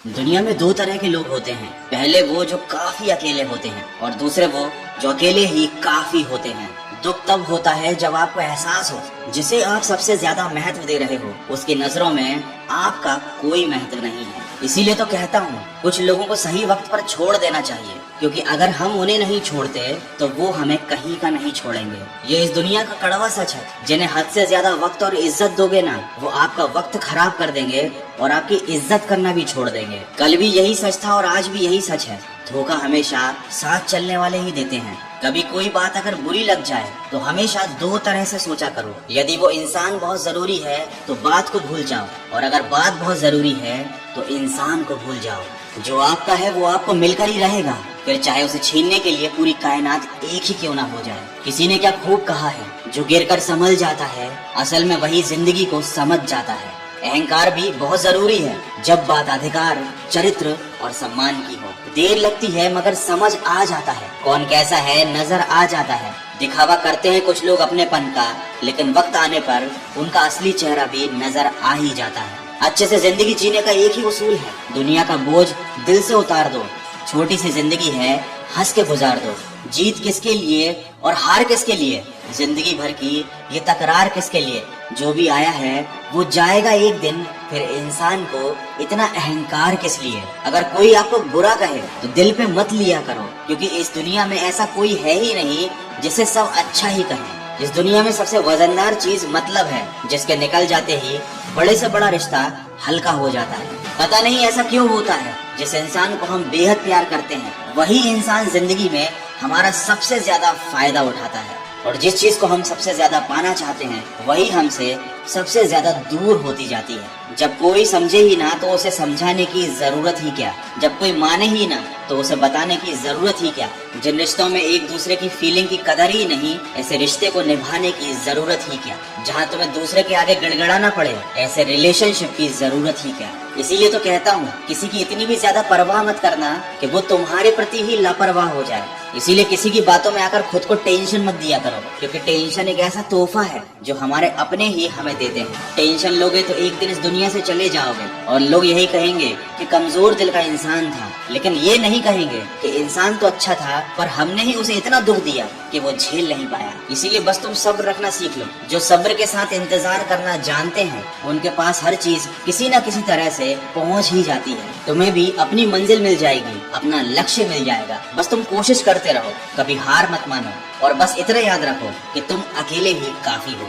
दुनिया में दो तरह के लोग होते हैं। पहले वो जो काफी अकेले होते हैं और दूसरे वो जो अकेले ही काफी होते हैं। दुख तब होता है जब आपको एहसास हो जिसे आप सबसे ज्यादा महत्व दे रहे हो उसकी नजरों में आपका कोई महत्व नहीं है। इसीलिए तो कहता हूँ कुछ लोगों को सही वक्त पर छोड़ देना चाहिए, क्योंकि अगर हम उन्हें नहीं छोड़ते तो वो हमें कहीं का नहीं छोड़ेंगे। ये इस दुनिया का कड़वा सच है। जिन्हें हद से ज्यादा वक्त और इज्जत दोगे ना, वो आपका वक्त खराब कर देंगे और आपकी इज्जत करना भी छोड़ देंगे। कल भी यही सच था और आज भी यही सच है। धोखा हमेशा साथ चलने वाले ही देते हैं। कभी कोई बात अगर बुरी लग जाए तो हमेशा दो तरह से सोचा करो। यदि वो इंसान बहुत जरूरी है तो बात को भूल जाओ, और अगर बात बहुत जरूरी है तो इंसान को भूल जाओ। जो आपका है वो आपको मिलकर ही रहेगा, फिर चाहे उसे छीनने के लिए पूरी कायनात एक ही क्यों ना हो जाए। किसी ने क्या खूब कहा है, जो गिरकर संभल जाता है असल में वही जिंदगी को समझ जाता है। अहंकार भी बहुत जरूरी है जब बात अधिकार, चरित्र और सम्मान की हो। देर लगती है मगर समझ आ जाता है। कौन कैसा है नजर आ जाता है। दिखावा करते हैं कुछ लोग अपनेपन का, लेकिन वक्त आने पर उनका असली चेहरा भी नजर आ ही जाता है। अच्छे से जिंदगी जीने का एक ही उसूल है, दुनिया का बोझ दिल से उतार दो। छोटी सी जिंदगी है, हंस के गुजार दो। जीत किसके लिए और हार किसके लिए, जिंदगी भर की ये तकरार किसके लिए। जो भी आया है वो जाएगा एक दिन, फिर इंसान को इतना अहंकार किस लिए। अगर कोई आपको बुरा कहे तो दिल पे मत लिया करो, क्योंकि इस दुनिया में ऐसा कोई है ही नहीं जिसे सब अच्छा ही कहें। इस दुनिया में सबसे वजनदार चीज मतलब है, जिसके निकल जाते ही बड़े से बड़ा रिश्ता हल्का हो जाता है। पता नहीं ऐसा क्यों होता है। जिस इंसान को हम बेहद प्यार करते हैं वही इंसान जिंदगी में हमारा सबसे ज्यादा फायदा उठाता है, और जिस चीज को हम सबसे ज्यादा पाना चाहते हैं वही हमसे सबसे ज्यादा दूर होती जाती है। जब कोई समझे ही ना तो उसे समझाने की जरूरत ही क्या। जब कोई माने ही ना तो उसे बताने की जरूरत ही क्या। जिन रिश्तों में एक दूसरे की फीलिंग की कदर ही नहीं, ऐसे रिश्ते को निभाने की जरूरत ही क्या। जहाँ तुम्हें दूसरे के आगे गिड़गिड़ाना पड़े, ऐसे रिलेशनशिप की जरूरत ही क्या। इसीलिए तो कहता हूँ किसी की इतनी भी ज्यादा परवाह मत करना कि वो तुम्हारे प्रति ही लापरवाह हो जाए। इसीलिए किसी की बातों में आकर खुद को टेंशन मत दिया करो, क्योंकि टेंशन एक ऐसा तोहफा है जो हमारे अपने ही हमें देते हैं। टेंशन लोगे तो एक दिन इस दुनिया से चले जाओगे और लोग यही कहेंगे कि कमजोर दिल का इंसान था, लेकिन ये नहीं कहेंगे कि इंसान तो अच्छा था पर हमने ही उसे इतना दुख दिया कि वो झेल नहीं पाया। इसीलिए बस तुम सब्र रखना सीख लो। जो सब्र के साथ इंतजार करना जानते हैं उनके पास हर चीज किसी न किसी तरह से पहुंच ही जाती है। तुम्हें भी अपनी मंजिल मिल जाएगी, अपना लक्ष्य मिल जाएगा। बस तुम कोशिश करते रहो, कभी हार मत मानो, और बस इतना याद रखो कि तुम अकेले ही काफी हो।